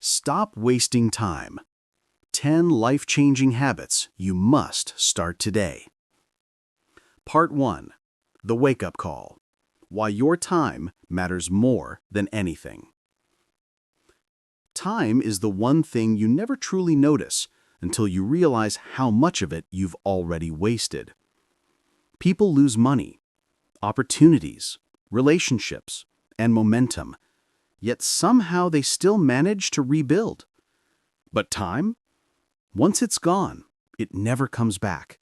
Stop wasting time. 10 life-changing habits you must start today. Part 1. The Wake-Up Call. Why your time matters more than anything. Time is the one thing you never truly notice until you realize how much of it you've already wasted. People lose money, opportunities, relationships, and momentum, yet somehow they still manage to rebuild. But time? Once it's gone, it never comes back,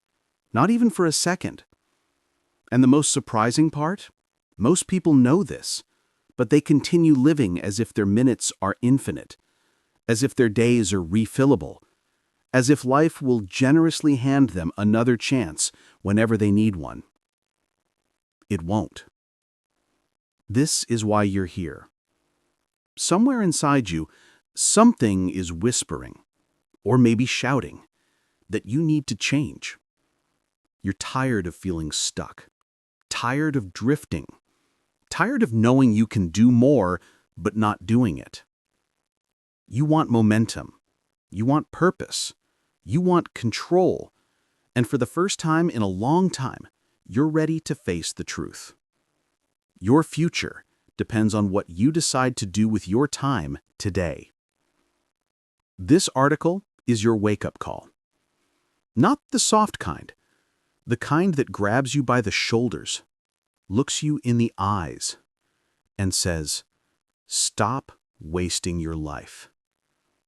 not even for a second. And the most surprising part? Most people know this, but they continue living as if their minutes are infinite, as if their days are refillable, as if life will generously hand them another chance whenever they need one. It won't. This is why you're here. Somewhere inside you, something is whispering, or maybe shouting, that you need to change. You're tired of feeling stuck, tired of drifting, tired of knowing you can do more but not doing it. You want momentum, you want purpose, you want control, and for the first time in a long time, you're ready to face the truth. Your future depends on what you decide to do with your time today. This article is your wake-up call. Not the soft kind, the kind that grabs you by the shoulders, looks you in the eyes, and says, "Stop wasting your life.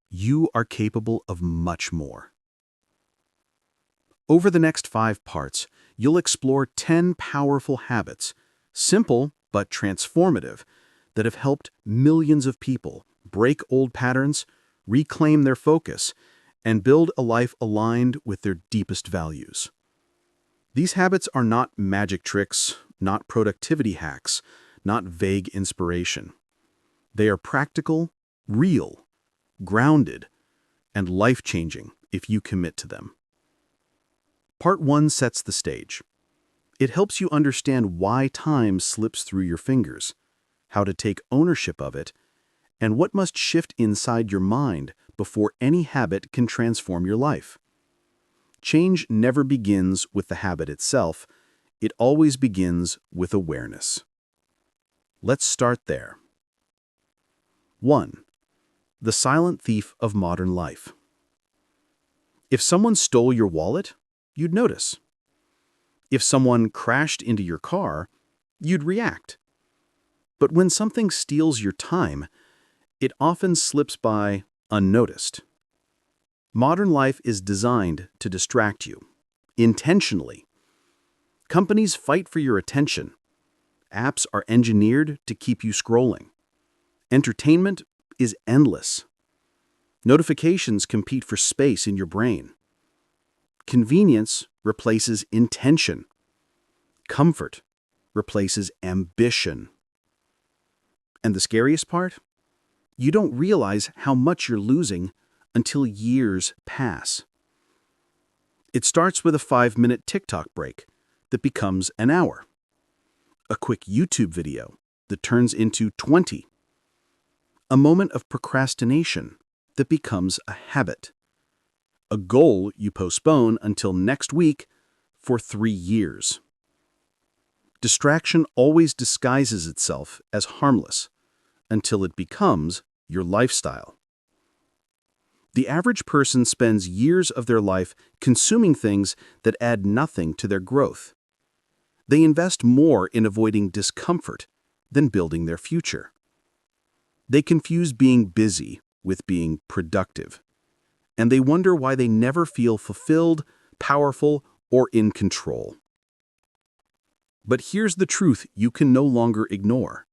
You are capable of much more." Over the next 5 parts, you'll explore 10 powerful habits, simple but transformative, that have helped millions of people break old patterns, reclaim their focus, and build a life aligned with their deepest values. These habits are not magic tricks, not productivity hacks, not vague inspiration. They are practical, real, grounded, and life-changing if you commit to them. Part 1 sets the stage. It helps you understand why time slips through your fingers, how to take ownership of it, and what must shift inside your mind before any habit can transform your life. Change never begins with the habit itself. It always begins with awareness. Let's start there. 1. The silent thief of modern life. If someone stole your wallet, you'd notice. If someone crashed into your car, you'd react. But when something steals your time, it often slips by unnoticed. Modern life is designed to distract you, intentionally. Companies fight for your attention. Apps are engineered to keep you scrolling. Entertainment is endless. Notifications compete for space in your brain. Convenience replaces intention. Comfort replaces ambition. And the scariest part? You don't realize how much you're losing until years pass. It starts with a 5-minute TikTok break that becomes an hour. A quick YouTube video that turns into 20. A moment of procrastination that becomes a habit. A goal you postpone until next week for 3 years. Distraction always disguises itself as harmless until it becomes your lifestyle. The average person spends years of their life consuming things that add nothing to their growth. They invest more in avoiding discomfort than building their future. They confuse being busy with being productive, and they wonder why they never feel fulfilled, powerful, or in control. But here's the truth you can no longer ignore.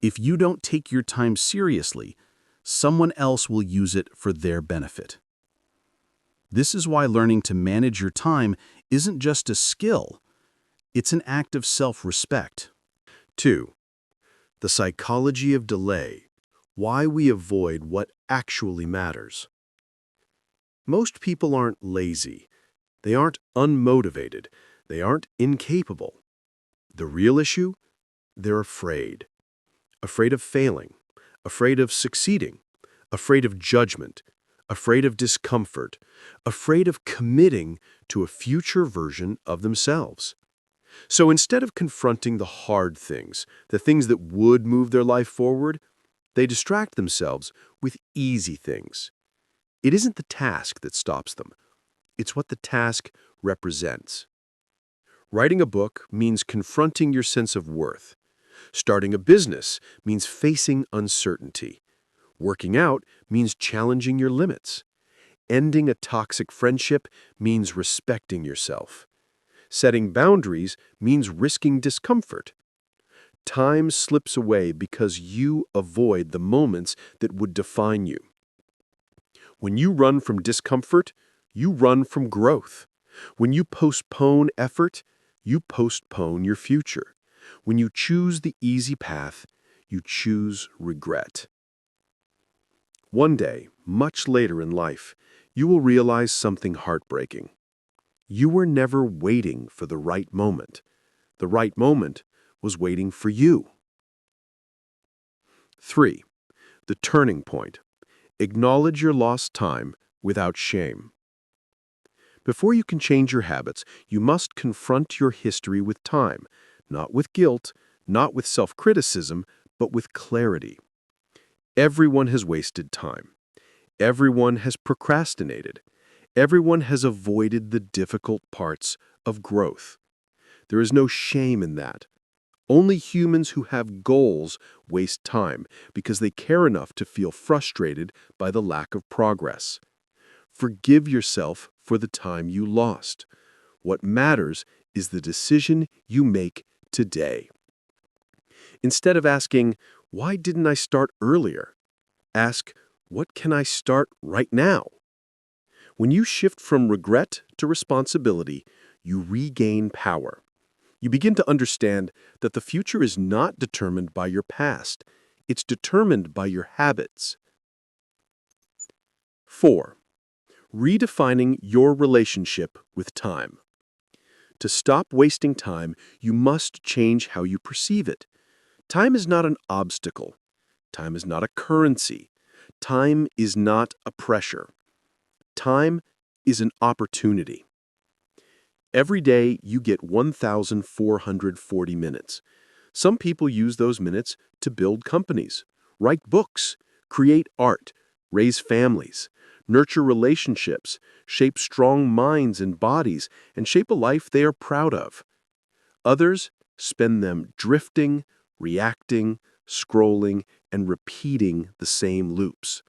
If you don't take your time seriously, someone else will use it for their benefit. This is why learning to manage your time isn't just a skill, it's an act of self-respect. 2. The psychology of delay. Why we avoid what actually matters. Most people aren't lazy. They aren't unmotivated. They aren't incapable. The real issue? They're afraid. Afraid of failing. Afraid of succeeding. afraid of judgment, afraid of discomfort, afraid of committing to a future version of themselves. So instead of confronting the hard things, the things that would move their life forward, they distract themselves with easy things. It isn't the task that stops them. It's what the task represents. Writing a book means confronting your sense of worth. Starting a business means facing uncertainty. Working out means challenging your limits. Ending a toxic friendship means respecting yourself. Setting boundaries means risking discomfort. Time slips away because you avoid the moments that would define you. When you run from discomfort, you run from growth. When you postpone effort, you postpone your future. When you choose the easy path, you choose regret. One day, much later in life, you will realize something heartbreaking. You were never waiting for the right moment. The right moment was waiting for you. 3. The turning point. Acknowledge your lost time without shame. Before you can change your habits, you must confront your history with time, not with guilt, not with self-criticism, but with clarity. Everyone has wasted time. Everyone has procrastinated. Everyone has avoided the difficult parts of growth. There is no shame in that. Only humans who have goals waste time because they care enough to feel frustrated by the lack of progress. Forgive yourself for the time you lost. What matters is the decision you make today. Instead of asking, "Why didn't I start earlier?" ask, "What can I start right now?" When you shift from regret to responsibility, you regain power. You begin to understand that the future is not determined by your past. It's determined by your habits. 4. Redefining your relationship with time. To stop wasting time, you must change how you perceive it. Time is not an obstacle. Time is not a currency. Time is not a pressure. Time is an opportunity. Every day, you get 1,440 minutes. Some people use those minutes to build companies, write books, create art, raise families, nurture relationships, shape strong minds and bodies, and shape a life they are proud of. Others spend them drifting, reacting, scrolling, and repeating the same loops.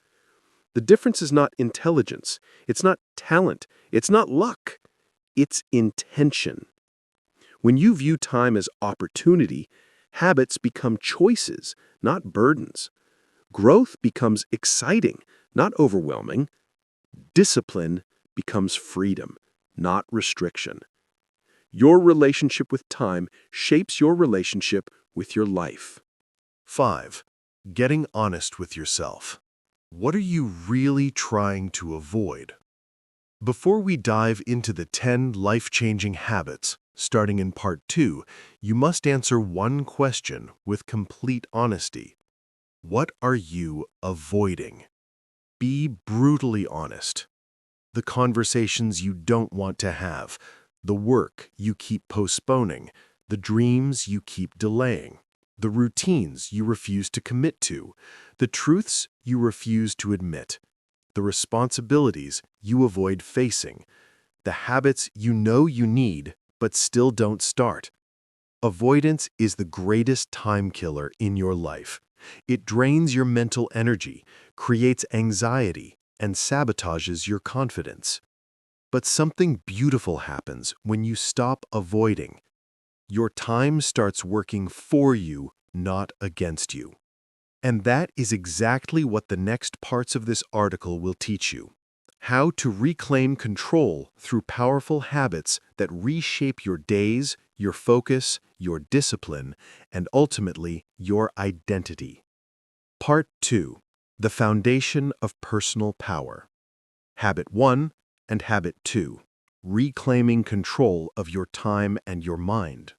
The difference is not intelligence, it's not talent, it's not luck. It's intention. When you view time as opportunity, habits become choices, not burdens. Growth becomes exciting, not overwhelming. Discipline becomes freedom, not restriction. Your relationship with time shapes your relationship with your life. 5. Getting honest with yourself. What are you really trying to avoid? Before we dive into the 10 life-changing habits, starting in Part 2, you must answer one question with complete honesty. What are you avoiding? Be brutally honest. The conversations you don't want to have, the work you keep postponing, the dreams you keep delaying, the routines you refuse to commit to, the truths you refuse to admit, the responsibilities you avoid facing, the habits you know you need but still don't start. Avoidance is the greatest time killer in your life. It drains your mental energy, creates anxiety, and sabotages your confidence. But something beautiful happens when you stop avoiding. Your time starts working for you, not against you. And that is exactly what the next parts of this article will teach you. How to reclaim control through powerful habits that reshape your days, your focus, your discipline, and ultimately your identity. Part 2. The Foundation of Personal Power. Habit 1 and Habit 2. Reclaiming control of your time and your mind.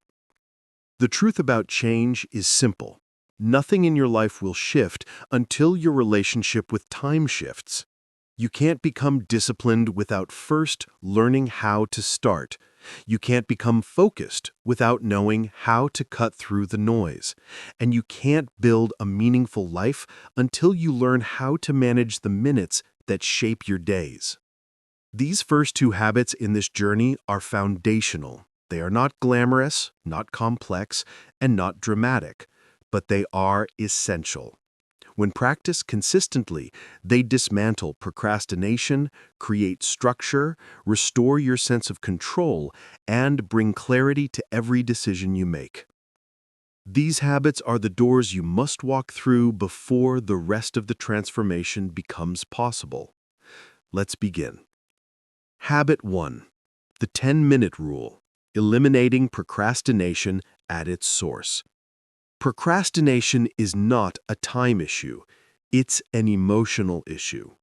The truth about change is simple. Nothing in your life will shift until your relationship with time shifts. You can't become disciplined without first learning how to start. You can't become focused without knowing how to cut through the noise. And you can't build a meaningful life until you learn how to manage the minutes that shape your days. These first two habits in this journey are foundational. They are not glamorous, not complex, and not dramatic, but they are essential. When practiced consistently, they dismantle procrastination, create structure, restore your sense of control, and bring clarity to every decision you make. These habits are the doors you must walk through before the rest of the transformation becomes possible. Let's begin. Habit 1. The 10-minute rule. Eliminating procrastination at its source. Procrastination is not a time issue. It's an emotional issue.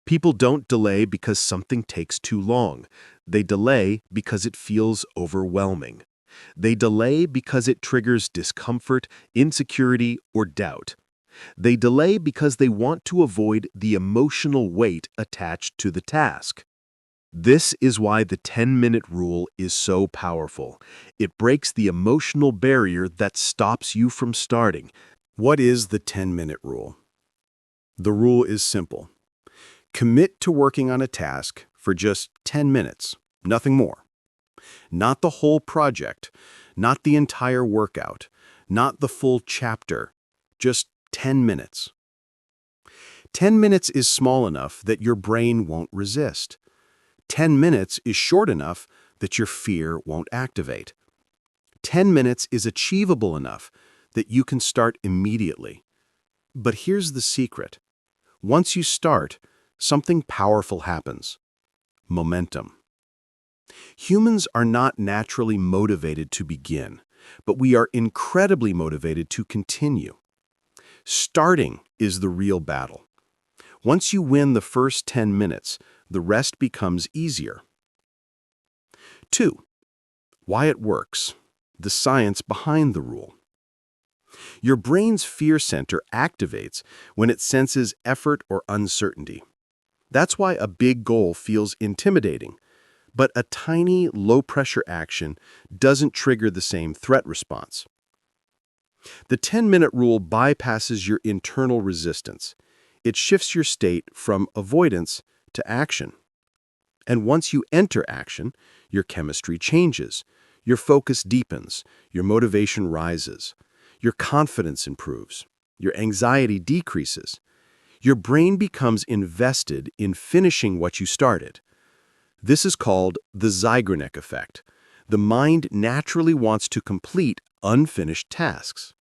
People don't delay because something takes too long. They delay because it feels overwhelming. They delay because it triggers discomfort, insecurity, or doubt. They delay because they want to avoid the emotional weight attached to the task. This is why the 10-minute rule is so powerful. It breaks the emotional barrier that stops you from starting. What is the 10-minute rule? The rule is simple. Commit to working on a task for just 10 minutes, nothing more. Not the whole project, not the entire workout, not the full chapter, just 10 minutes. 10 minutes is small enough that your brain won't resist. 10 minutes is short enough that your fear won't activate. 10 minutes is achievable enough that you can start immediately. But here's the secret. Once you start, something powerful happens. Momentum. Humans are not naturally motivated to begin, but we are incredibly motivated to continue. Starting is the real battle. Once you win the first 10 minutes, the rest becomes easier. 2. Why it works. The science behind the rule. Your brain's fear center activates when it senses effort or uncertainty. That's why a big goal feels intimidating, but a tiny, low-pressure action doesn't trigger the same threat response. The 10-minute rule bypasses your internal resistance. It shifts your state from avoidance to action. And once you enter action, your chemistry changes, your focus deepens, your motivation rises, your confidence improves, your anxiety decreases. Your brain becomes invested in finishing what you started. This is called the Zeigarnik effect. The mind naturally wants to complete unfinished tasks.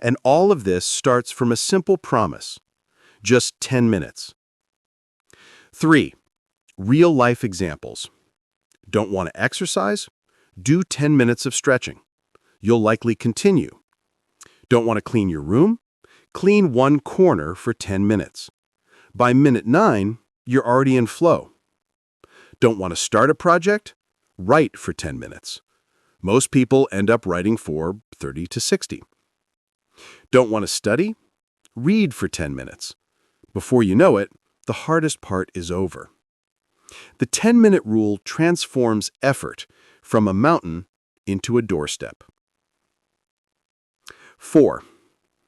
And all of this starts from a simple promise. Just 10 minutes. 3. Real-life examples. Don't want to exercise? Do 10 minutes of stretching. You'll likely continue. Don't want to clean your room? Clean one corner for 10 minutes. By minute 9, you're already in flow. Don't want to start a project? Write for 10 minutes. Most people end up writing for 30 to 60. Don't want to study? Read for 10 minutes. Before you know it, the hardest part is over. The 10-minute rule transforms effort from a mountain into a doorstep. 4.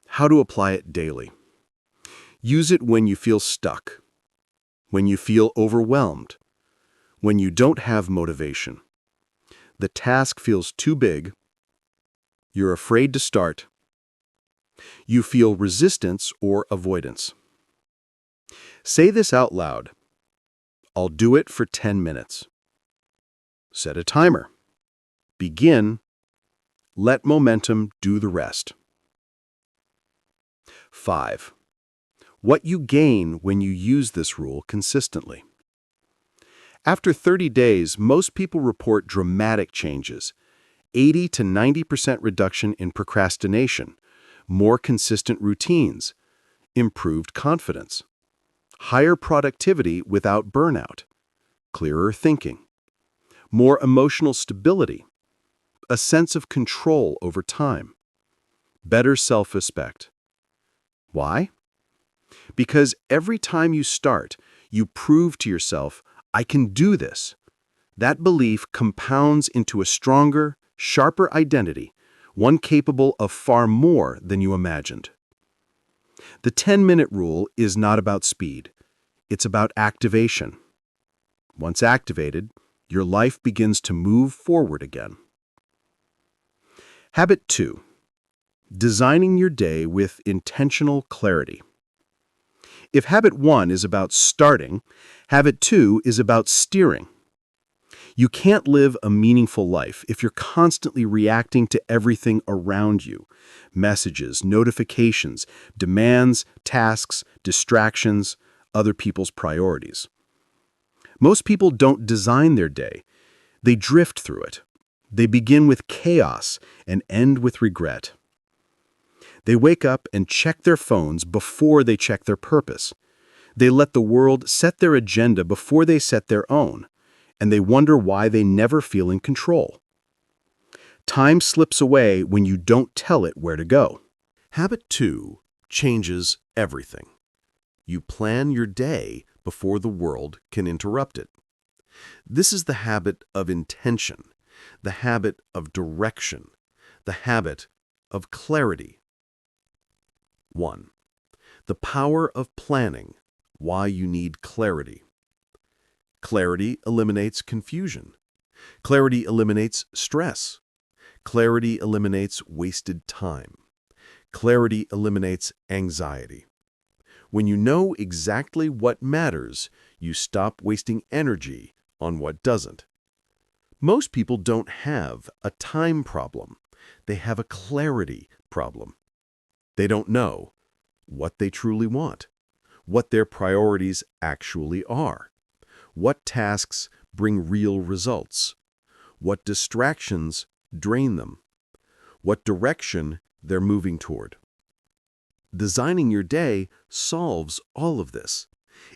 How to apply it daily. Use it when you feel stuck, when you feel overwhelmed, when you don't have motivation. The task feels too big. You're afraid to start. You feel resistance or avoidance. Say this out loud. I'll do it for 10 minutes. Set a timer. Begin. Let momentum do the rest. 5. What you gain when you use this rule consistently. After 30 days, most people report dramatic changes. 80 to 90% reduction in procrastination, more consistent routines, improved confidence, higher productivity without burnout, clearer thinking, more emotional stability, a sense of control over time, better self-respect. Why? Because every time you start, you prove to yourself, I can do this. That belief compounds into a stronger, sharper identity, one capable of far more than you imagined. The 10-minute rule is not about speed. It's about activation. Once activated, your life begins to move forward again. Habit 2. Designing your day with intentional clarity. If habit 1 is about starting, habit 2 is about steering. You can't live a meaningful life if you're constantly reacting to everything around you. Messages, notifications, demands, tasks, distractions, other people's priorities. Most people don't design their day. They drift through it. They begin with chaos and end with regret. They wake up and check their phones before they check their purpose. They let the world set their agenda before they set their own, and they wonder why they never feel in control. Time slips away when you don't tell it where to go. Habit 2 changes everything. You plan your day before the world can interrupt it. This is the habit of intention, the habit of direction, the habit of clarity. 1. The power of planning. Why you need clarity. Clarity eliminates confusion. Clarity eliminates stress. Clarity eliminates wasted time. Clarity eliminates anxiety. When you know exactly what matters, you stop wasting energy on what doesn't. Most people don't have a time problem. They have a clarity problem. They don't know what they truly want, what their priorities actually are, what tasks bring real results, what distractions drain them, what direction they're moving toward. Designing your day solves all of this.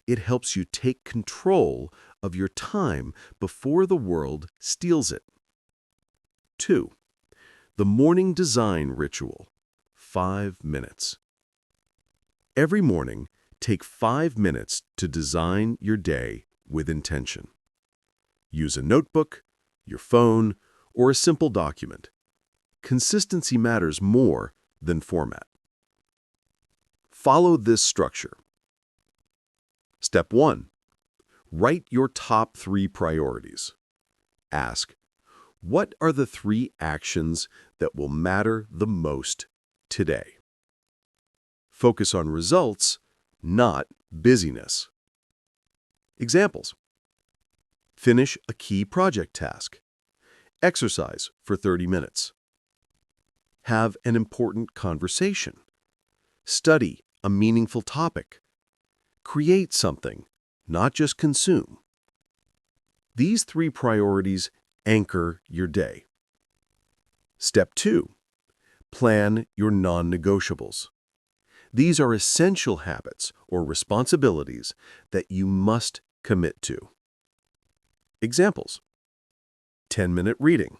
It helps you take control of your time before the world steals it. 2. The morning design ritual. 5 minutes. Every morning, take 5 minutes to design your day with intention. Use a notebook, your phone, or a simple document. Consistency matters more than format. Follow this structure. Step 1. Write your top 3 priorities. Ask, what are the 3 actions that will matter the most today? Focus on results, not busyness. Examples. Finish a key project task. Exercise for 30 minutes. Have an important conversation. Study a meaningful topic. Create something, not just consume. These 3 priorities anchor your day. Step 2. Plan your non-negotiables. These are essential habits or responsibilities that you must commit to. Examples. 10-minute reading,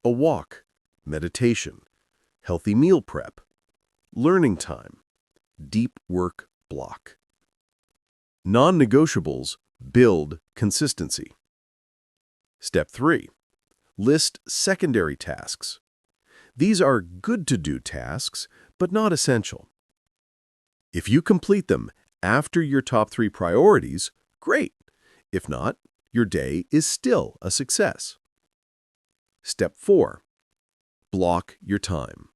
a walk, meditation, healthy meal prep, learning time, deep work block. Non-negotiables build consistency. Step 3. List secondary tasks. These are good-to-do tasks, but not essential. If you complete them after your top 3 priorities, great. If not, your day is still a success. Step 4. Block your time.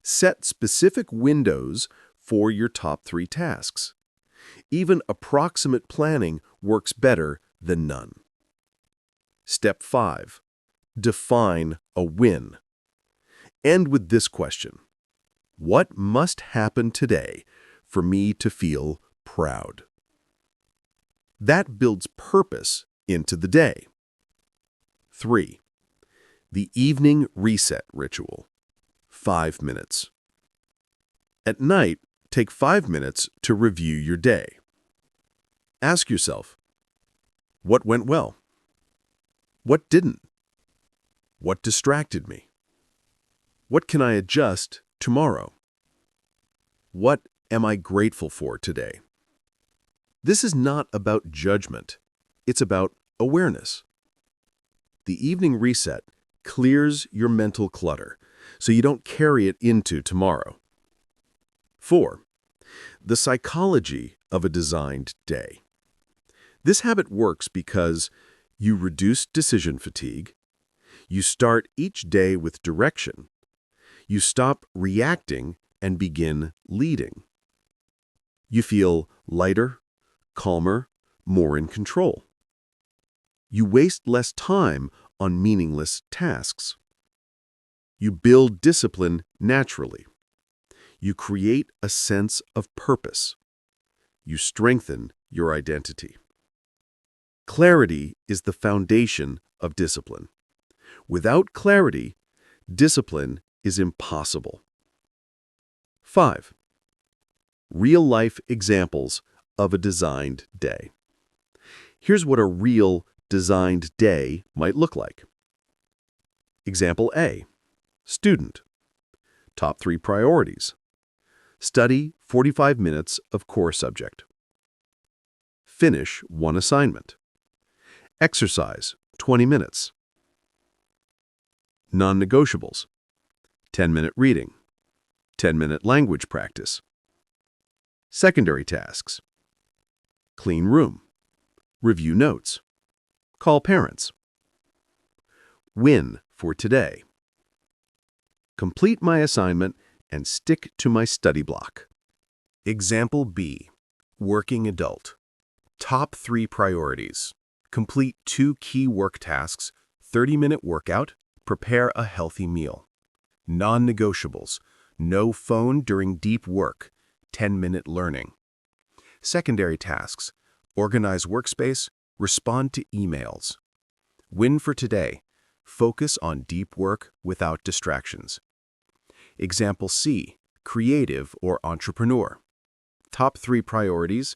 Set specific windows for your top 3 tasks. Even approximate planning works better than none. Step 5. Define a win. End with this question. What must happen today for me to feel proud? That builds purpose into the day. 3. The evening reset ritual. 5 minutes. At night, take 5 minutes to review your day. Ask yourself, what went well? What didn't? What distracted me? What can I adjust tomorrow? What am I grateful for today? This is not about judgment. It's about awareness. The evening reset clears your mental clutter so you don't carry it into tomorrow. 4. The psychology of a designed day. This habit works because you reduce decision fatigue, you start each day with direction, you stop reacting and begin leading. You feel lighter, calmer, more in control. You waste less time on meaningless tasks. You build discipline naturally. You create a sense of purpose. You strengthen your identity. Clarity is the foundation of discipline. Without clarity, discipline is impossible. 5. Real-life examples of a designed day. Here's what a real designed day might look like. Example A. Student. Top 3 priorities. Study 45 minutes of core subject. Finish 1 assignment. Exercise 20 minutes. Non-negotiables. 10-minute reading. 10-minute language practice. Secondary tasks. Clean room. Review notes. Call parents. Win for today. Complete my assignment and stick to my study block. Example B. Working adult. Top 3 priorities. Complete 2 key work tasks, 30-minute workout, prepare a healthy meal. Non-negotiables. No phone during deep work, 10-minute learning. Secondary tasks. Organize workspace, respond to emails. Win for today. Focus on deep work without distractions. Example C. Creative or entrepreneur. Top 3 priorities.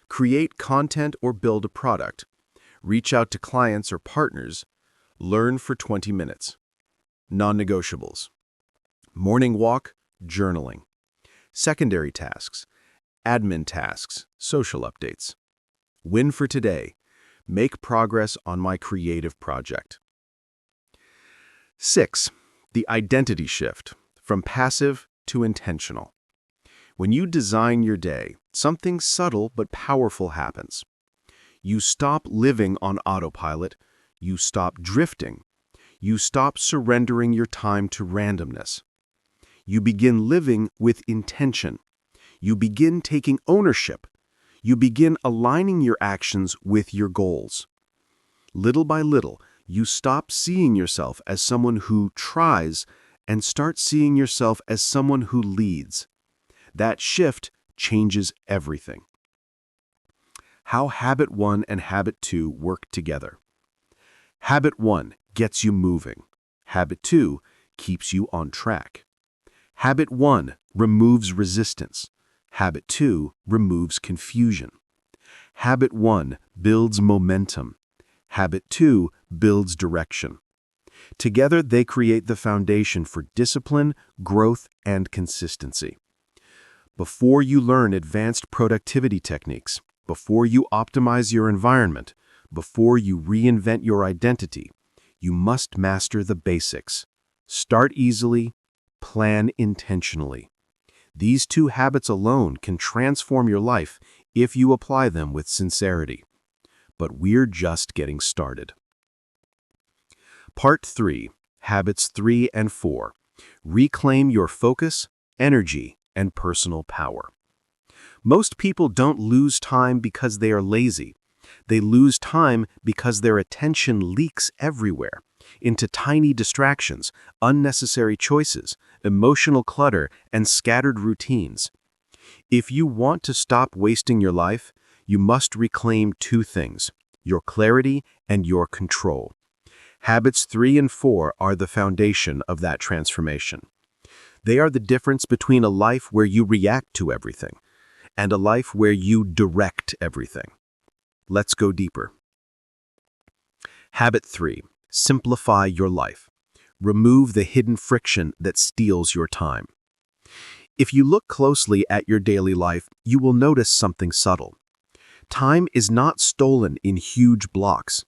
Create content or build a product. Reach out to clients or partners. Learn for 20 minutes. Non-negotiables. Morning walk, journaling. Secondary tasks. Admin tasks, social updates. Win for today. Make progress on my creative project. 6. The identity shift, from passive to intentional. When you design your day, something subtle but powerful happens. You stop living on autopilot, you stop drifting, you stop surrendering your time to randomness. You begin living with intention. You begin taking ownership. You begin aligning your actions with your goals. Little by little, you stop seeing yourself as someone who tries and start seeing yourself as someone who leads. That shift changes everything. How Habit 1 and Habit 2 work together. Habit 1 gets you moving. Habit 2 keeps you on track. Habit 1 removes resistance. Habit 2 removes confusion. Habit 1 builds momentum. Habit 2 builds direction. Together, they create the foundation for discipline, growth, and consistency. Before you learn advanced productivity techniques, before you optimize your environment, before you reinvent your identity, you must master the basics. Start easily, plan intentionally. These 2 habits alone can transform your life if you apply them with sincerity. But we're just getting started. Part 3, Habits 3 and 4. Reclaim your focus, energy, and personal power. Most people don't lose time because they are lazy. They lose time because their attention leaks everywhere, into tiny distractions, unnecessary choices, emotional clutter, and scattered routines. If you want to stop wasting your life, you must reclaim 2 things, your clarity and your control. Habits 3 and 4 are the foundation of that transformation. They are the difference between a life where you react to everything and a life where you direct everything. Let's go deeper. Habit 3. Simplify your life. Remove the hidden friction that steals your time. If you look closely at your daily life, you will notice something subtle. Time is not stolen in huge blocks.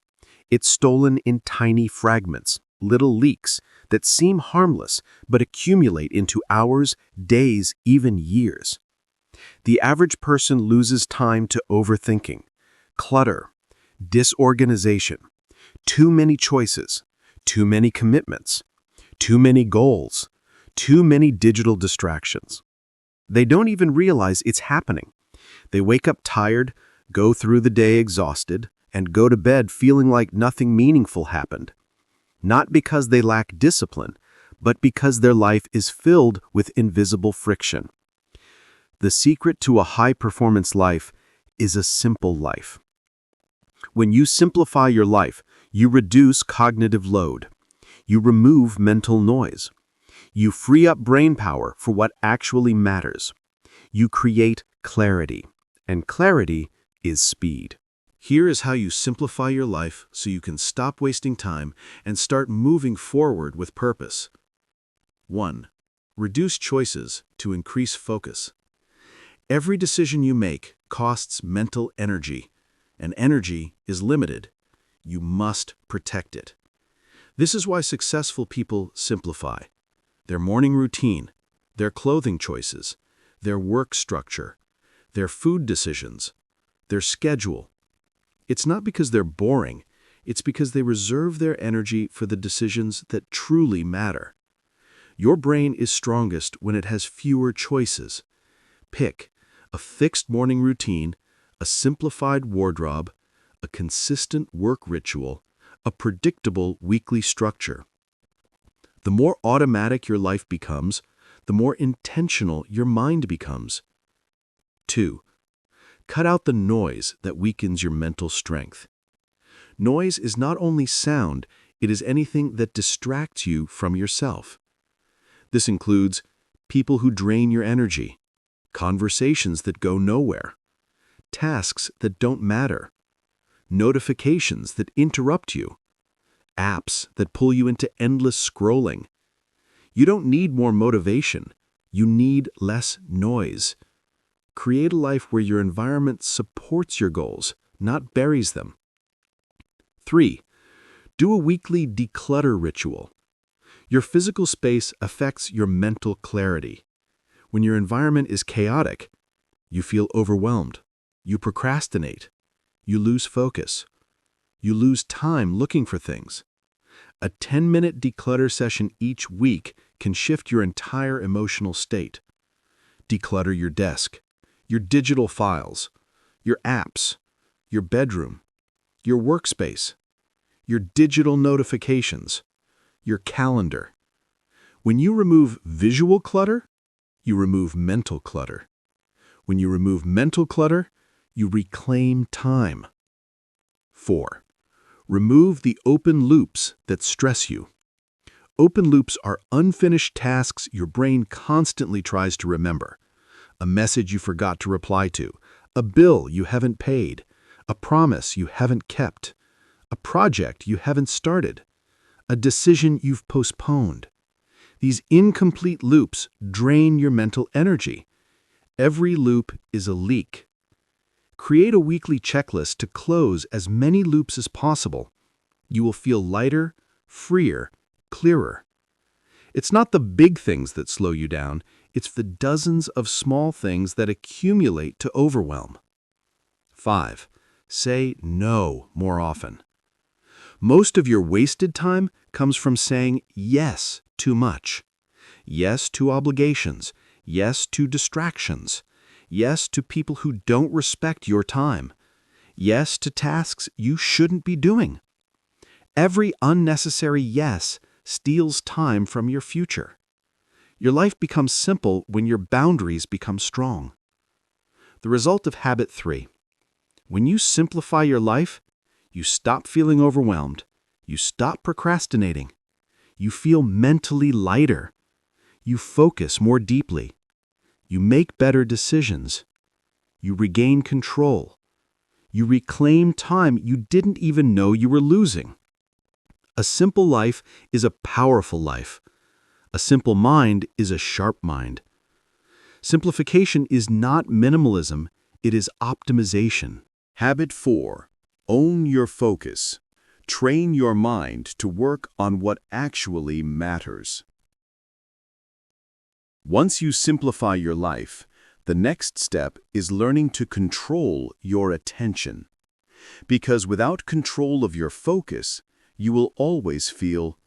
It's stolen in tiny fragments, little leaks that seem harmless but accumulate into hours, days, even years. The average person loses time to overthinking, clutter, disorganization, too many choices, too many commitments, too many goals, too many digital distractions. They don't even realize it's happening. They wake up tired, go through the day exhausted, and go to bed feeling like nothing meaningful happened. Not because they lack discipline, but because their life is filled with invisible friction. The secret to a high-performance life is a simple life. When you simplify your life, you reduce cognitive load. You remove mental noise. You free up brain power for what actually matters. You create clarity, and clarity is speed. Here is how you simplify your life so you can stop wasting time and start moving forward with purpose. 1. Reduce choices to increase focus. Every decision you make costs mental energy, and energy is limited. You must protect it. This is why successful people simplify. Their morning routine, their clothing choices, their work structure, their food decisions, their schedule. It's not because they're boring, it's because they reserve their energy for the decisions that truly matter. Your brain is strongest when it has fewer choices. Pick a fixed morning routine, a simplified wardrobe, a consistent work ritual, a predictable weekly structure. The more automatic your life becomes, the more intentional your mind becomes. 2. Cut out the noise that weakens your mental strength. Noise is not only sound, it is anything that distracts you from yourself. This includes people who drain your energy, conversations that go nowhere, tasks that don't matter, notifications that interrupt you, apps that pull you into endless scrolling. You don't need more motivation, you need less noise. Create a life where your environment supports your goals, not buries them. 3. Do a weekly declutter ritual. Your physical space affects your mental clarity. When your environment is chaotic, you feel overwhelmed, you procrastinate, you lose focus, you lose time looking for things. A 10-minute declutter session each week can shift your entire emotional state. Declutter your desk, your digital files, your apps, your bedroom, your workspace, your digital notifications, your calendar. When you remove visual clutter, you remove mental clutter. When you remove mental clutter, you reclaim time. 4. Remove the open loops that stress you. Open loops are unfinished tasks your brain constantly tries to remember. A message you forgot to reply to, a bill you haven't paid, a promise you haven't kept, a project you haven't started, a decision you've postponed. These incomplete loops drain your mental energy. Every loop is a leak. Create a weekly checklist to close as many loops as possible. You will feel lighter, freer, clearer. It's not the big things that slow you down, it's the dozens of small things that accumulate to overwhelm. 5. Say no more often. Most of your wasted time comes from saying yes too much. Yes to obligations. Yes to distractions. Yes to people who don't respect your time. Yes to tasks you shouldn't be doing. Every unnecessary yes steals time from your future. Your life becomes simple when your boundaries become strong. The result of habit 3. When you simplify your life, you stop feeling overwhelmed. You stop procrastinating. You feel mentally lighter. You focus more deeply. You make better decisions. You regain control. You reclaim time you didn't even know you were losing. A simple life is a powerful life. A simple mind is a sharp mind. Simplification is not minimalism, it is optimization. Habit 4. Own your focus. Train your mind to work on what actually matters. Once you simplify your life, the next step is learning to control your attention. Because without control of your focus, you will always feel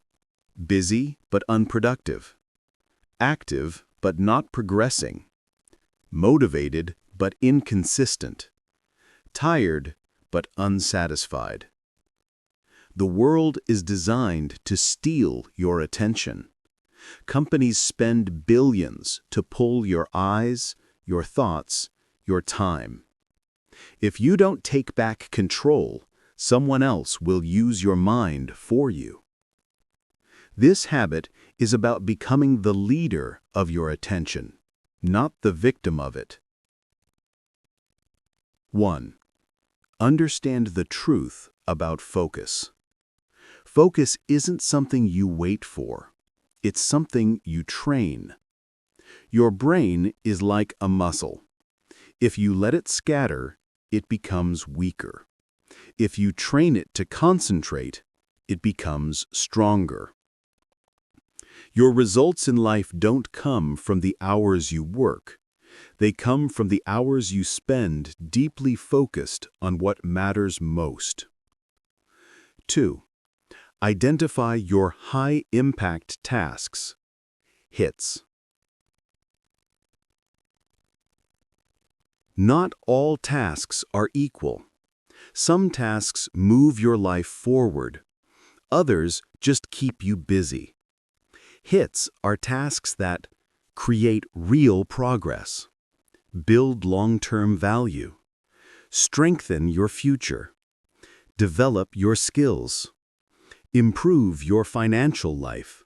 busy but unproductive, active but not progressing, motivated but inconsistent, tired but unsatisfied. The world is designed to steal your attention. Companies spend billions to pull your eyes, your thoughts, your time. If you don't take back control, someone else will use your mind for you. This habit is about becoming the leader of your attention, not the victim of it. 1. Understand the truth about focus. Focus isn't something you wait for. It's something you train. Your brain is like a muscle. If you let it scatter, it becomes weaker. If you train it to concentrate, it becomes stronger. Your results in life don't come from the hours you work. They come from the hours you spend deeply focused on what matters most. 2. Identify your high-impact tasks. Hits. Not all tasks are equal. Some tasks move your life forward. Others just keep you busy. Hits are tasks that create real progress, build long-term value, strengthen your future, develop your skills, improve your financial life,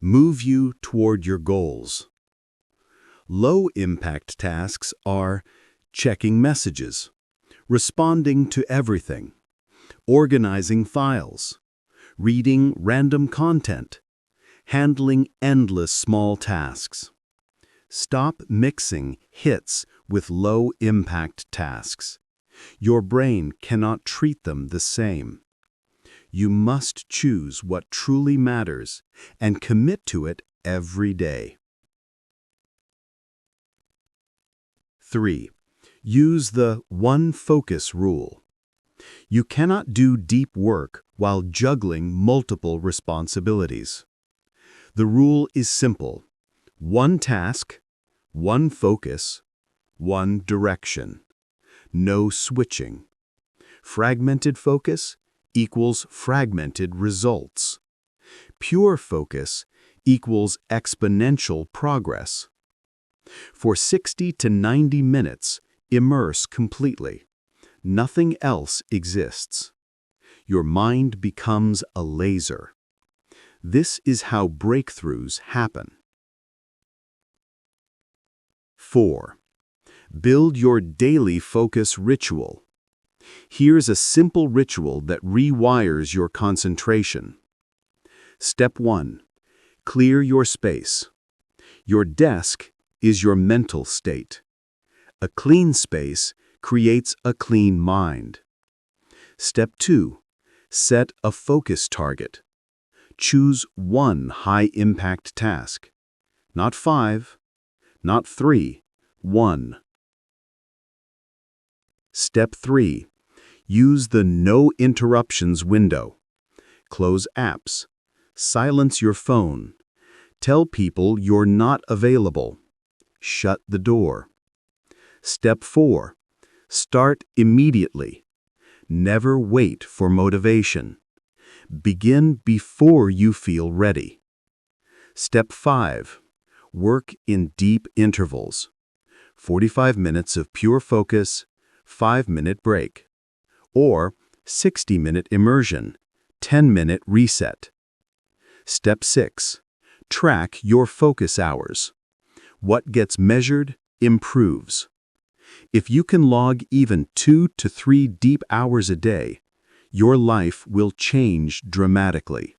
move you toward your goals. Low-impact tasks are checking messages, responding to everything, organizing files, reading random content, handling endless small tasks. Stop mixing hits with low-impact tasks. Your brain cannot treat them the same. You must choose what truly matters and commit to it every day. 3. Use the one focus rule. You cannot do deep work while juggling multiple responsibilities. The rule is simple. One task, one focus, one direction. No switching. Fragmented focus equals fragmented results. Pure focus equals exponential progress. For 60 to 90 minutes, immerse completely. Nothing else exists. Your mind becomes a laser. This is how breakthroughs happen. 4. Build your daily focus ritual. Here's a simple ritual that rewires your concentration. Step 1. Clear your space. Your desk is your mental state. A clean space creates a clean mind. Step 2. Set a focus target. Choose one high-impact task. Not 5, not 3, 1. Step 3. Use the no interruptions window. Close apps. Silence your phone. Tell people you're not available. Shut the door. Step 4. Start immediately. Never wait for motivation. Begin before you feel ready. Step 5. Work in deep intervals. 45 minutes of pure focus, 5-minute break. Or 60-minute immersion, 10-minute reset. Step 6. Track your focus hours. What gets measured improves. If you can log even 2 to 3 deep hours a day, your life will change dramatically.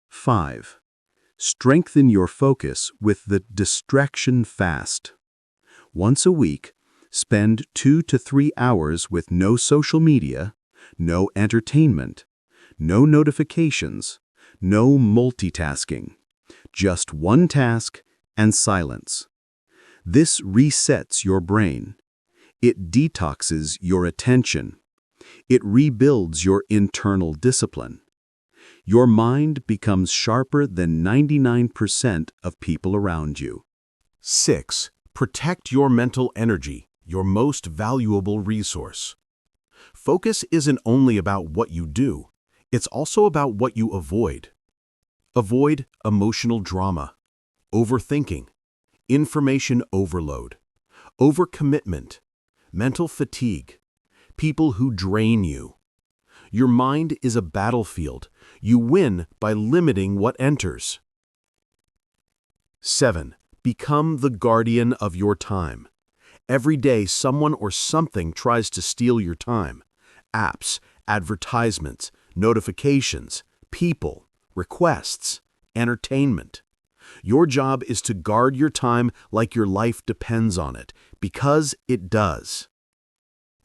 5. Strengthen your focus with the distraction fast. Once a week, spend 2 to 3 hours with no social media, no entertainment, no notifications, no multitasking, just one task and silence. This resets your brain. It detoxes your attention. It rebuilds your internal discipline. Your mind becomes sharper than 99% of people around you. 6. Protect your mental energy, your most valuable resource. Focus isn't only about what you do, it's also about what you avoid. Avoid emotional drama, overthinking, information overload, overcommitment, mental fatigue, people who drain you. Your mind is a battlefield. You win by limiting what enters. 7. Become the guardian of your time. Every day, someone or something tries to steal your time. Apps, advertisements, notifications, people, requests, entertainment. Your job is to guard your time like your life depends on it, because it does.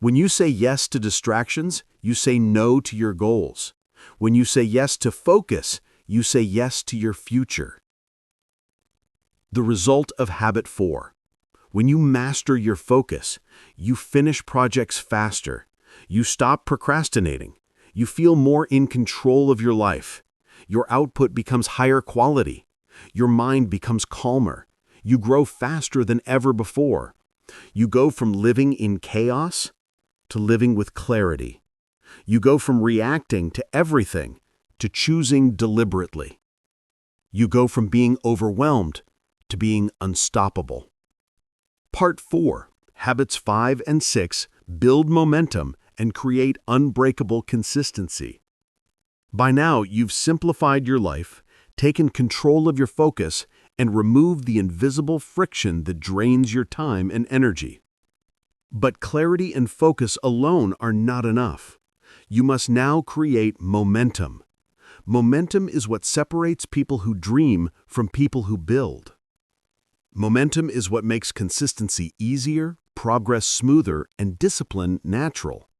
When you say yes to distractions, you say no to your goals. When you say yes to focus, you say yes to your future. The result of habit 4. When you master your focus, you finish projects faster. You stop procrastinating. You feel more in control of your life. Your output becomes higher quality. Your mind becomes calmer. You grow faster than ever before. You go from living in chaos to living with clarity. You go from reacting to everything to choosing deliberately. You go from being overwhelmed to being unstoppable. Part 4. Habits 5 and 6 build momentum and create unbreakable consistency. By now, you've simplified your life, taken control of your focus, and removed the invisible friction that drains your time and energy. But clarity and focus alone are not enough. You must now create momentum. Momentum is what separates people who dream from people who build. Momentum is what makes consistency easier, progress smoother, and discipline natural.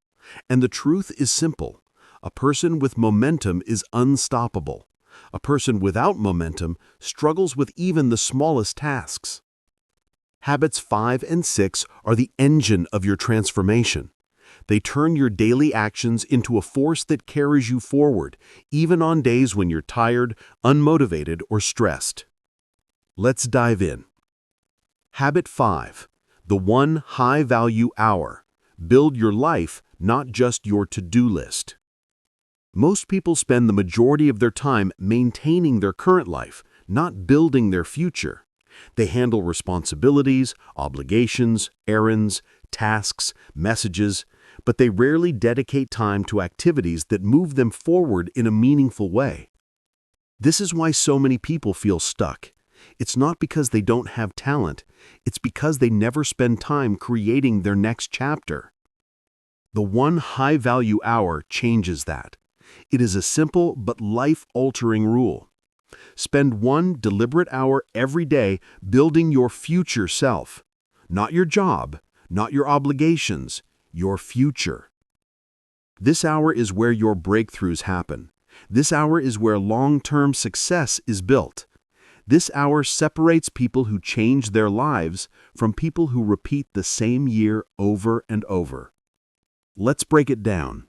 And the truth is simple. A person with momentum is unstoppable. A person without momentum struggles with even the smallest tasks. Habits 5 and 6 are the engine of your transformation. They turn your daily actions into a force that carries you forward, even on days when you're tired, unmotivated, or stressed. Let's dive in. Habit 5. The 1 high-value hour. Build your life, not just your to-do list. Most people spend the majority of their time maintaining their current life, not building their future. They handle responsibilities, obligations, errands, tasks, messages, but they rarely dedicate time to activities that move them forward in a meaningful way. This is why so many people feel stuck. It's not because they don't have talent, it's because they never spend time creating their next chapter. The 1 high-value hour changes that. It is a simple but life-altering rule. Spend 1 deliberate hour every day building your future self. Not your job, not your obligations, your future. This hour is where your breakthroughs happen. This hour is where long-term success is built. This hour separates people who change their lives from people who repeat the same year over and over. Let's break it down.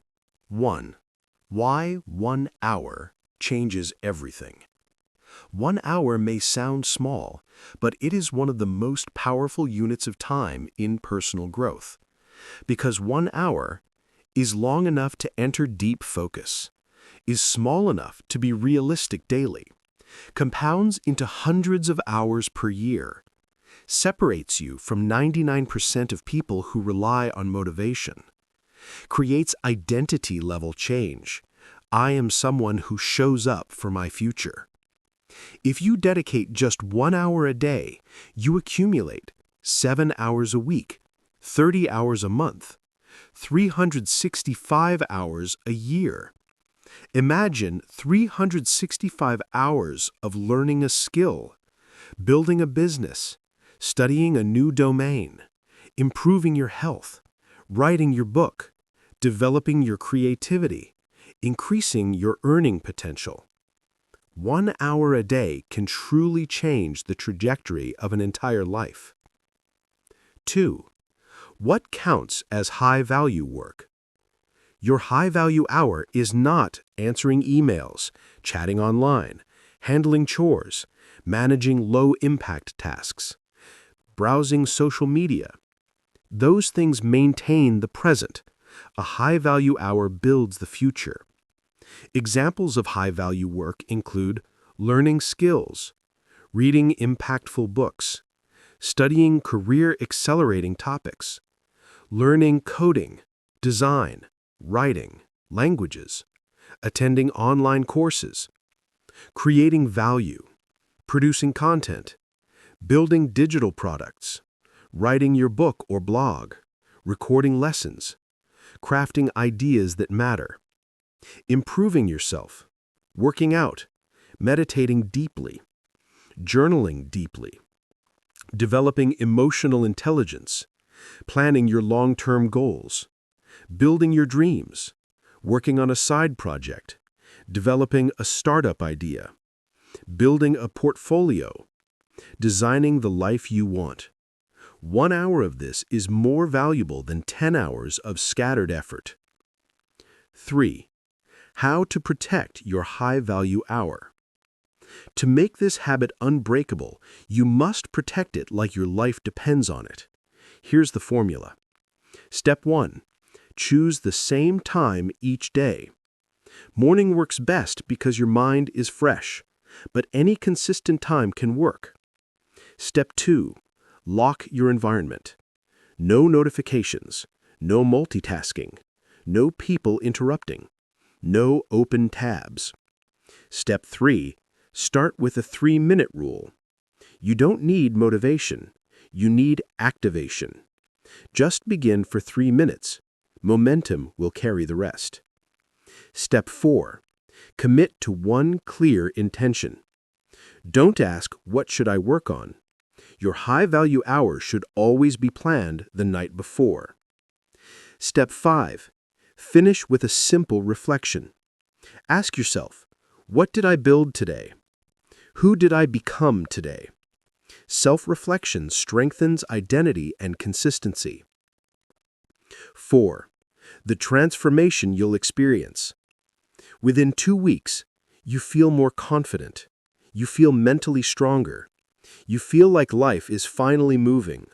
1. Why 1 hour changes everything. 1 hour may sound small, but it is one of the most powerful units of time in personal growth. Because 1 hour is long enough to enter deep focus, is small enough to be realistic daily, compounds into hundreds of hours per year, separates you from 99% of people who rely on motivation, creates identity-level change. I am someone who shows up for my future. If you dedicate just 1 hour a day, you accumulate 7 hours a week, 30 hours a month. 365 hours a year. Imagine 365 hours of learning a skill, building a business, studying a new domain, improving your health, writing your book, developing your creativity, increasing your earning potential. 1 hour a day can truly change the trajectory of an entire life. 2. What counts as high-value work? Your high-value hour is not answering emails, chatting online, handling chores, managing low-impact tasks, browsing social media. Those things maintain the present. A high-value hour builds the future. Examples of high-value work include learning skills, reading impactful books, studying career-accelerating topics, learning coding, design, writing, languages, attending online courses, creating value, producing content, building digital products, writing your book or blog, recording lessons, crafting ideas that matter, improving yourself, working out, meditating deeply, journaling deeply, developing emotional intelligence, planning your long-term goals, building your dreams, working on a side project, developing a startup idea, building a portfolio, designing the life you want. 1 hour of this is more valuable than 10 hours of scattered effort. 3. How to protect your high-value hour. To make this habit unbreakable, you must protect it like your life depends on it. Here's the formula. Step 1. Choose the same time each day. Morning works best because your mind is fresh, but any consistent time can work. Step 2. Lock your environment. No notifications, no multitasking, no people interrupting, no open tabs. Step 3. Start with a 3-minute rule. You don't need motivation. You need activation. Just begin for 3 minutes. Momentum will carry the rest. Step 4. Commit to one clear intention. Don't ask, what should I work on? Your high-value hour should always be planned the night before. Step 5. Finish with a simple reflection. Ask yourself, what did I build today? Who did I become today? Self-reflection strengthens identity and consistency. 4. The transformation you'll experience. Within 2 weeks, you feel more confident. You feel mentally stronger. You feel like life is finally moving.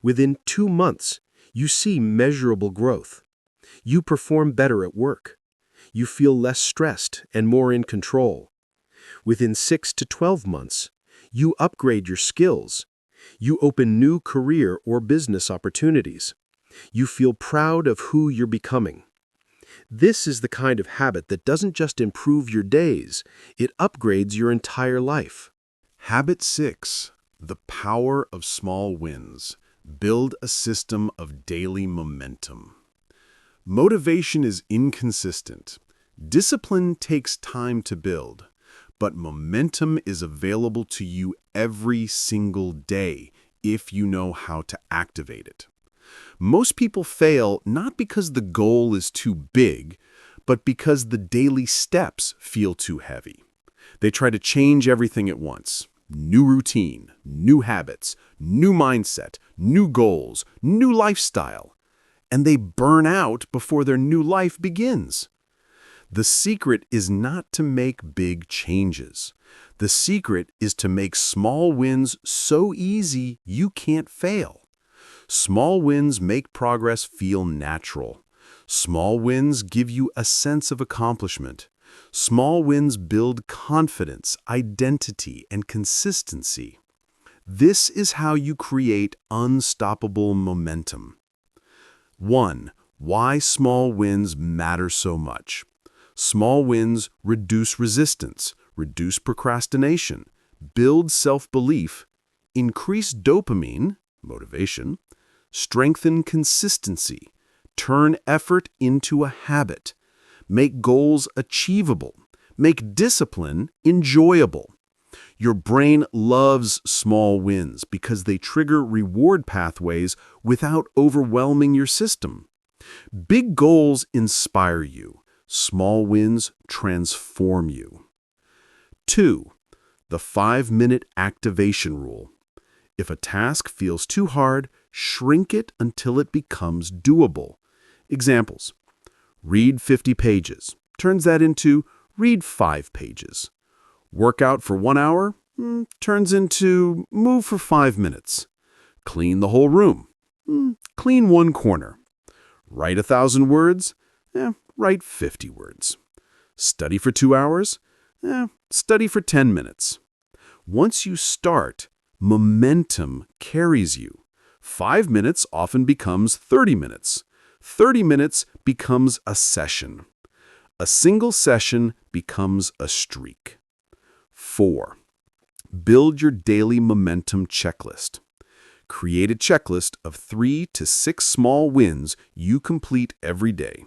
Within 2 months, you see measurable growth. You perform better at work. You feel less stressed and more in control. Within 6 to 12 months, you upgrade your skills. You open new career or business opportunities. You feel proud of who you're becoming. This is the kind of habit that doesn't just improve your days, it upgrades your entire life. Habit 6. The power of small wins. Build a system of daily momentum. Motivation is inconsistent. Discipline takes time to build, but momentum is available to you every single day if you know how to activate it. Most people fail not because the goal is too big, but because the daily steps feel too heavy. They try to change everything at once. New routine, new habits, new mindset, new goals, new lifestyle. And they burn out before their new life begins. The secret is not to make big changes. The secret is to make small wins so easy you can't fail. Small wins make progress feel natural. Small wins give you a sense of accomplishment. Small wins build confidence, identity, and consistency. This is how you create unstoppable momentum. 1. Why small wins matter so much. Small wins reduce resistance, reduce procrastination, build self-belief, increase dopamine, motivation, strengthen consistency, Turn effort into a habit. Make goals achievable. Make discipline enjoyable. Your brain loves small wins because they trigger reward pathways without overwhelming your system. Big goals inspire you. Small wins transform you. 2. The 5-minute activation rule. If a task feels too hard, shrink it until it becomes doable. Examples: read 50 pages. Turns that into read 5 pages. Work out for 1 hour? Turns into move for 5 minutes. Clean the whole room? Clean 1 corner. Write 1,000 words? Write 50 words. Study for 2 hours? Study for 10 minutes. Once you start, momentum carries you. 5 minutes often becomes 30 minutes. 30 minutes becomes a session. A single session becomes a streak. 4. Build your daily momentum checklist. Create a checklist of 3 to 6 small wins you complete every day.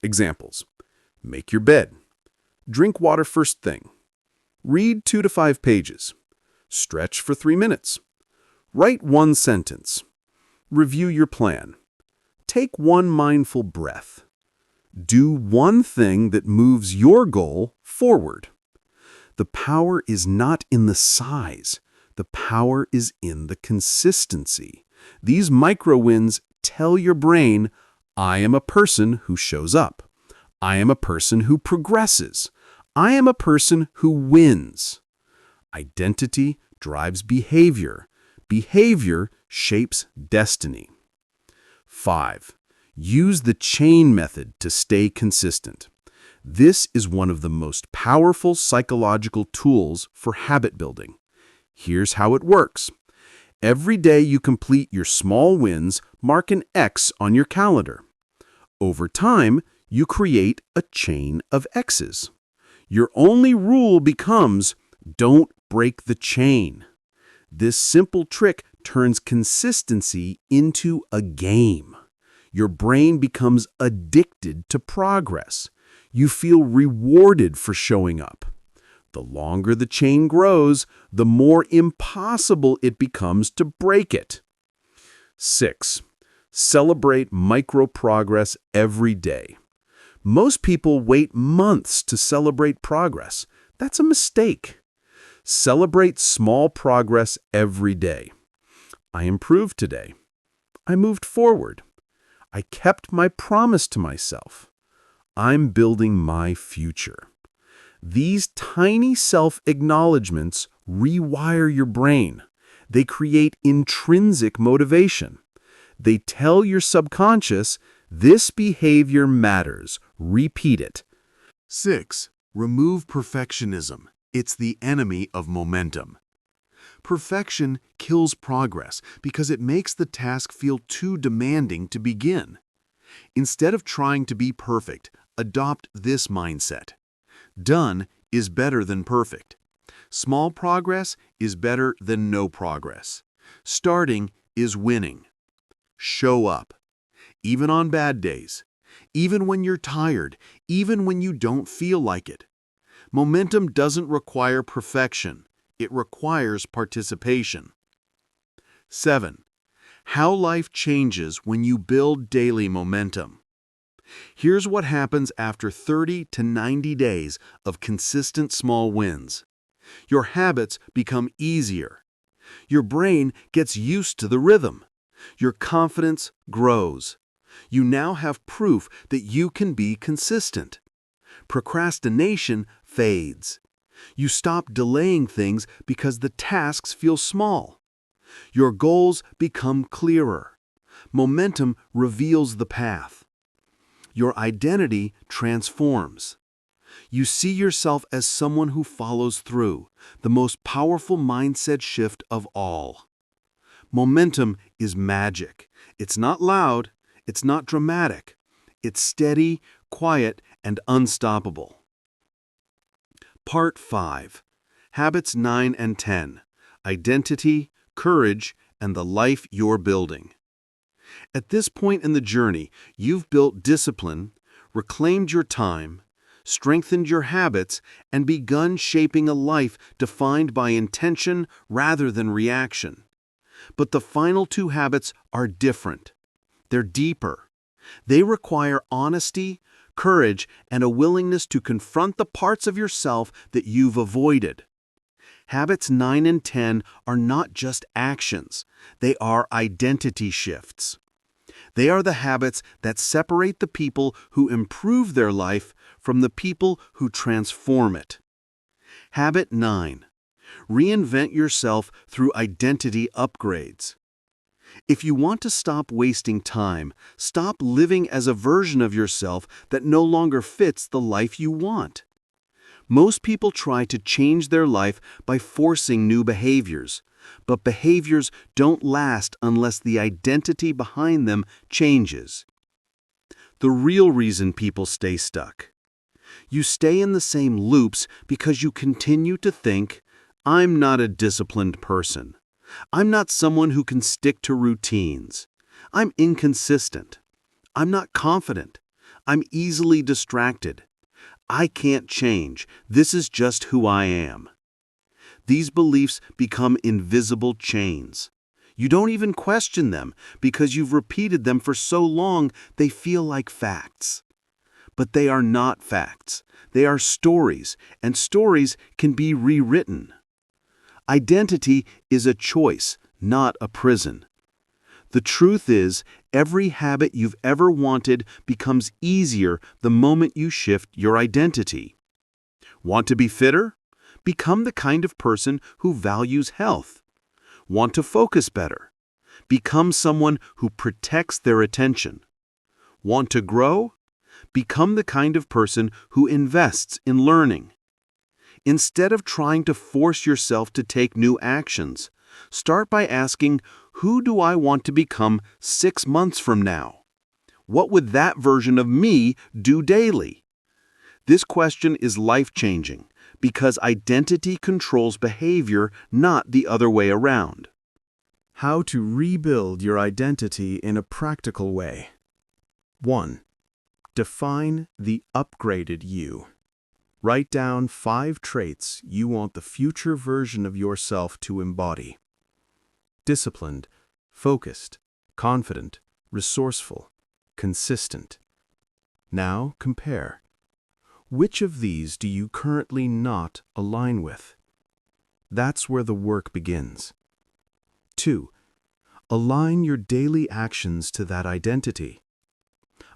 Examples: make your bed. Drink water first thing. Read 2 to 5 pages. Stretch for 3 minutes. Write 1 sentence. Review your plan. Take 1 mindful breath. Do 1 thing that moves your goal forward. The power is not in the size. The power is in the consistency. These micro wins tell your brain, I am a person who shows up. I am a person who progresses. I am a person who wins. Identity drives behavior. Behavior shapes destiny. 5. Use the chain method to stay consistent. This is one of the most powerful psychological tools for habit building. Here's how it works. Every day you complete your small wins, mark an X on your calendar. Over time, you create a chain of X's. Your only rule becomes, don't break the chain. This simple trick turns consistency into a game. Your brain becomes addicted to progress. You feel rewarded for showing up. The longer the chain grows, the more impossible it becomes to break it. 6. Celebrate micro progress every day. Most people wait months to celebrate progress. That's a mistake. Celebrate small progress every day. I improved today. I moved forward. I kept my promise to myself. I'm building my future. These tiny self-acknowledgments rewire your brain. They create intrinsic motivation. They tell your subconscious, this behavior matters. Repeat it. 6. Remove perfectionism. It's the enemy of momentum. Perfection kills progress because it makes the task feel too demanding to begin. Instead of trying to be perfect, adopt this mindset. Done is better than perfect. Small progress is better than no progress. Starting is winning. Show up. Even on bad days. Even when you're tired. Even when you don't feel like it. Momentum doesn't require perfection. It requires participation. 7. How life changes when you build daily momentum. Here's what happens after 30 to 90 days of consistent small wins. Your habits become easier. Your brain gets used to the rhythm. Your confidence grows. You now have proof that you can be consistent. Procrastination fades. You stop delaying things because the tasks feel small. Your goals become clearer. Momentum reveals the path. Your identity transforms. You see yourself as someone who follows through, the most powerful mindset shift of all. Momentum is magic. It's not loud. It's not dramatic. It's steady, quiet, and unstoppable. Part 5. Habits 9 and 10. Identity, courage, and the life you're building. At this point in the journey, you've built discipline, reclaimed your time, strengthened your habits, and begun shaping a life defined by intention rather than reaction. But the final two habits are different. They're deeper. They require honesty, courage, and a willingness to confront the parts of yourself that you've avoided. Habits 9 and 10 are not just actions. They are identity shifts. They are the habits that separate the people who improve their life from the people who transform it. Habit 9. Reinvent yourself through identity upgrades. If you want to stop wasting time, stop living as a version of yourself that no longer fits the life you want. Most people try to change their life by forcing new behaviors, but behaviors don't last unless the identity behind them changes. The real reason people stay stuck. You stay in the same loops because you continue to think, I'm not a disciplined person. I'm not someone who can stick to routines. I'm inconsistent. I'm not confident. I'm easily distracted. I can't change. This is just who I am. These beliefs become invisible chains. You don't even question them because you've repeated them for so long they feel like facts. But they are not facts. They are stories, and stories can be rewritten. Identity is a choice, not a prison. The truth is, every habit you've ever wanted becomes easier the moment you shift your identity. Want to be fitter? Become the kind of person who values health. Want to focus better? Become someone who protects their attention. Want to grow? Become the kind of person who invests in learning. Instead of trying to force yourself to take new actions, start by asking, who do I want to become 6 months from now? What would that version of me do daily? This question is life-changing because identity controls behavior, not the other way around. How to rebuild your identity in a practical way. 1. Define the upgraded you. Write down 5 traits you want the future version of yourself to embody. Disciplined, focused, confident, resourceful, consistent. Now compare. Which of these do you currently not align with? That's where the work begins. 2. Align your daily actions to that identity.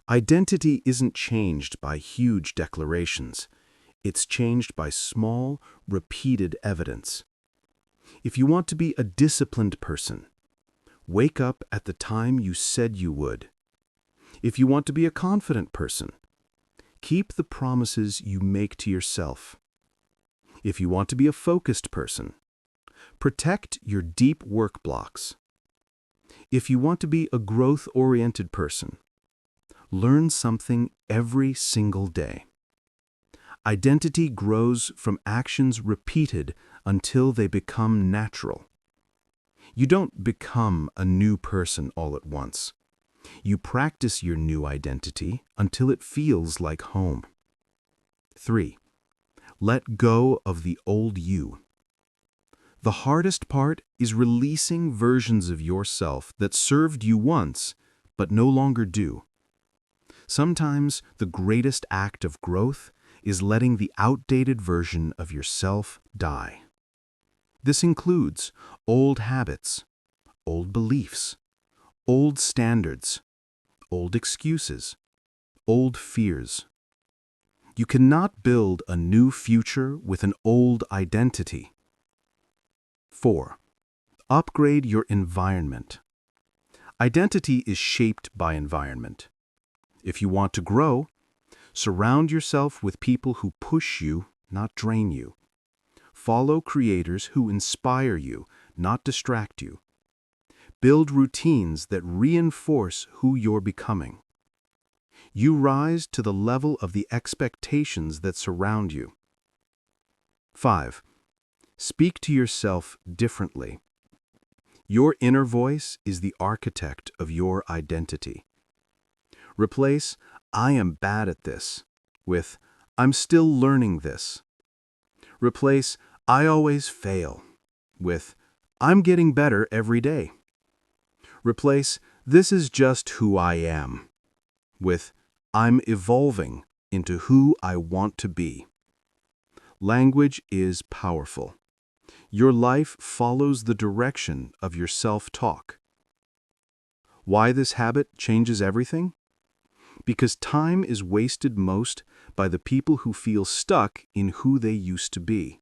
Identity isn't changed by huge declarations. It's changed by small, repeated evidence. If you want to be a disciplined person, wake up at the time you said you would. If you want to be a confident person, keep the promises you make to yourself. If you want to be a focused person, protect your deep work blocks. If you want to be a growth-oriented person, learn something every single day. Identity grows from actions repeated until they become natural. You don't become a new person all at once. You practice your new identity until it feels like home. 3. Let go of the old you. The hardest part is releasing versions of yourself that served you once, but no longer do. Sometimes the greatest act of growth is letting the outdated version of yourself die. This includes old habits, old beliefs, old standards, old excuses, old fears. You cannot build a new future with an old identity. 4. Upgrade your environment. Identity is shaped by environment. If you want to grow, surround yourself with people who push you, not drain you. Follow creators who inspire you, not distract you. Build routines that reinforce who you're becoming. You rise to the level of the expectations that surround you. 5. Speak to yourself differently. Your inner voice is the architect of your identity. Replace "I am bad at this" with "I'm still learning this." Replace "I always fail" with "I'm getting better every day." Replace "This is just who I am" with "I'm evolving into who I want to be." Language is powerful. Your life follows the direction of your self-talk. Why this habit changes everything? Because time is wasted most by the people who feel stuck in who they used to be.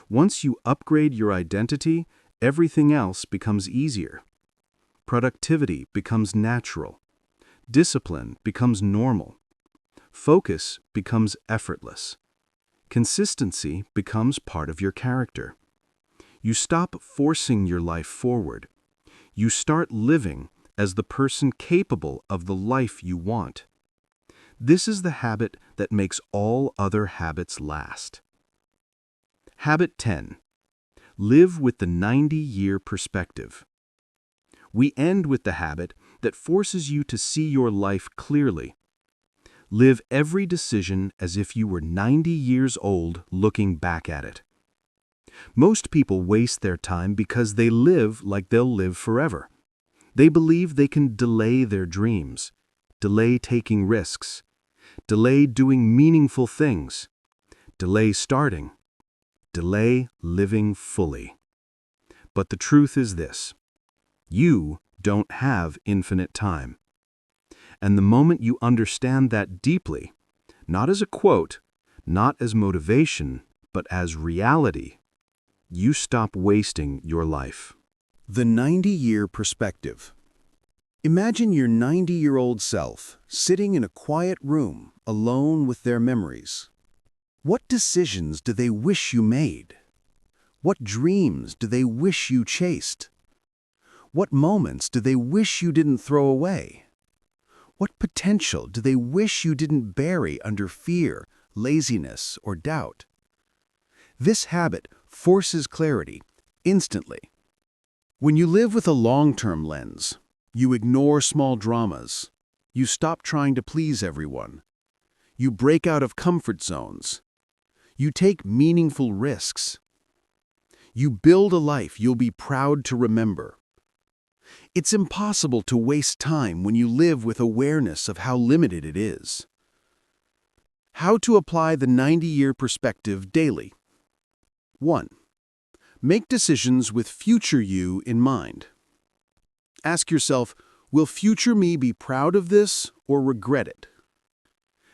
Once you upgrade your identity, everything else becomes easier. Productivity becomes natural. Discipline becomes normal. Focus becomes effortless. Consistency becomes part of your character. You stop forcing your life forward. You start living as the person capable of the life you want. This is the habit that makes all other habits last. Habit 10. Live with the 90-year perspective. We end with the habit that forces you to see your life clearly. Live every decision as if you were 90 years old looking back at it. Most people waste their time because they live like they'll live forever. They believe they can delay their dreams, delay taking risks, delay doing meaningful things, delay starting, delay living fully. But the truth is this: you don't have infinite time. And the moment you understand that deeply, not as a quote, not as motivation, but as reality, you stop wasting your life. The 90-year perspective. Imagine your 90-year-old self sitting in a quiet room alone with their memories. What decisions do they wish you made? What dreams do they wish you chased? What moments do they wish you didn't throw away? What potential do they wish you didn't bury under fear, laziness, or doubt? This habit forces clarity instantly. When you live with a long-term lens, you ignore small dramas. You stop trying to please everyone. You break out of comfort zones. You take meaningful risks. You build a life you'll be proud to remember. It's impossible to waste time when you live with awareness of how limited it is. How to apply the 90-year perspective daily. 1. Make decisions with future you in mind. Ask yourself, will future me be proud of this or regret it?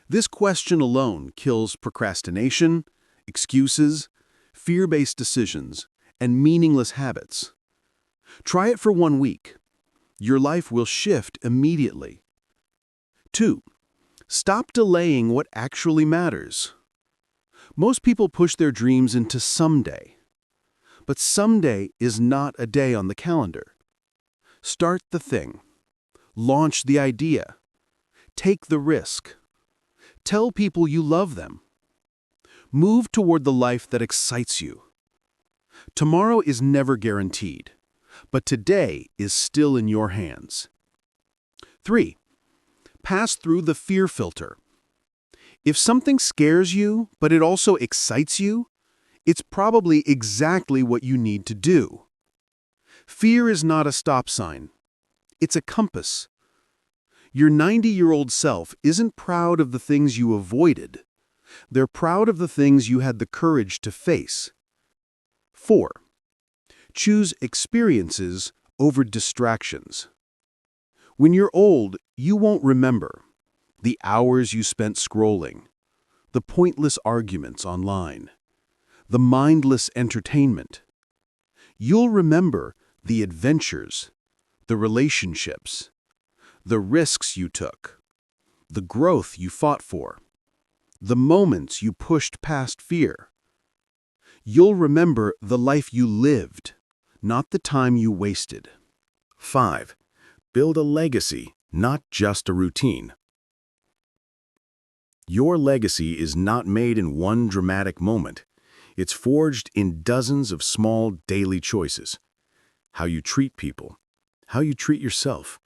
This question alone kills procrastination, excuses, fear-based decisions, and meaningless habits. Try it for 1 week. Your life will shift immediately. 2. Stop delaying what actually matters. Most people push their dreams into someday. But someday is not a day on the calendar. Start the thing. Launch the idea. Take the risk. Tell people you love them. Move toward the life that excites you. Tomorrow is never guaranteed, but today is still in your hands. 3. Pass through the fear filter. If something scares you, but it also excites you, it's probably exactly what you need to do. Fear is not a stop sign. It's a compass. Your 90-year-old self isn't proud of the things you avoided. They're proud of the things you had the courage to face. 4. Choose experiences over distractions. When you're old, you won't remember the hours you spent scrolling, the pointless arguments online, the mindless entertainment. You'll remember the adventures, the relationships, the risks you took, the growth you fought for, the moments you pushed past fear. You'll remember the life you lived, not the time you wasted. 5. Build a legacy, not just a routine. Your legacy is not made in one dramatic moment. It's forged in dozens of small daily choices. how you treat people, how you treat yourself,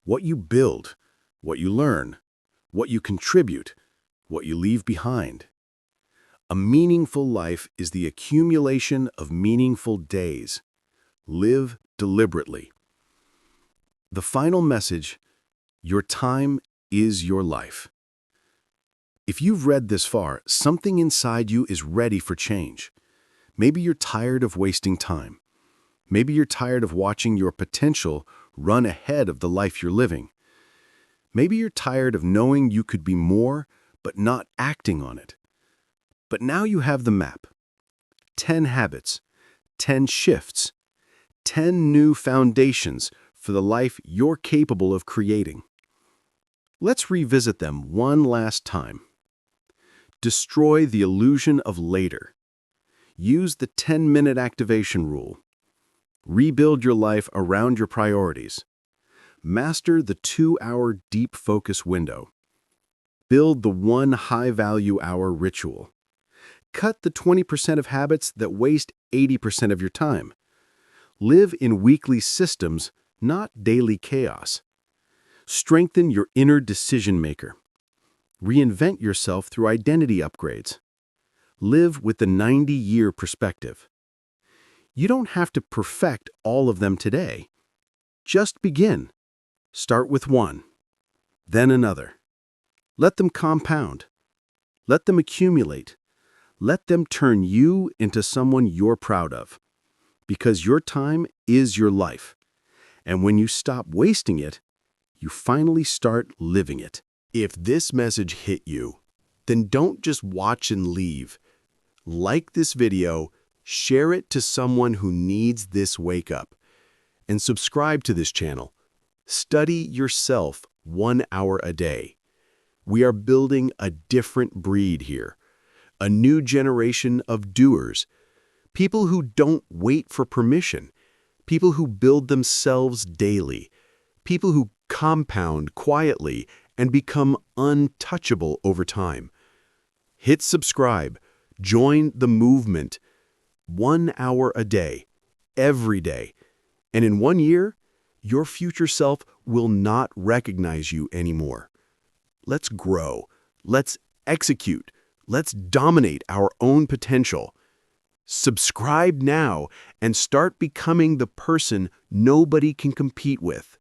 what you build, what you learn, what you contribute, what you leave behind. A meaningful life is the accumulation of meaningful days. Live deliberately. The final message: your time is your life. If you've read this far, something inside you is ready for change. Maybe you're tired of wasting time. Maybe you're tired of watching your potential run ahead of the life you're living. Maybe you're tired of knowing you could be more, but not acting on it. But now you have the map. 10 habits, 10 shifts, 10 new foundations for the life you're capable of creating. Let's revisit them one last time. Destroy the illusion of later. Use the 10-minute activation rule. Rebuild your life around your priorities. Master the 2-hour deep focus window. Build the 1 high-value hour ritual. Cut the 20% of habits that waste 80% of your time. Live in weekly systems, not daily chaos. Strengthen your inner decision maker. Reinvent yourself through identity upgrades. Live with the 90-year perspective. You don't have to perfect all of them today. Just begin. Start with one, then another. Let them compound. Let them accumulate. Let them turn you into someone you're proud of. Because your time is your life. And when you stop wasting it, you finally start living it. If this message hit you, then don't just watch and leave. Like this video, share it to someone who needs this wake-up, and subscribe to this channel. Study yourself 1 hour a day. We are building a different breed here, a new generation of doers, people who don't wait for permission, people who build themselves daily, people who compound quietly and become untouchable over time. Hit subscribe, join the movement. 1 hour a day, every day. And in 1 year, your future self will not recognize you anymore. Let's grow. Let's execute. Let's dominate our own potential. Subscribe now and start becoming the person nobody can compete with.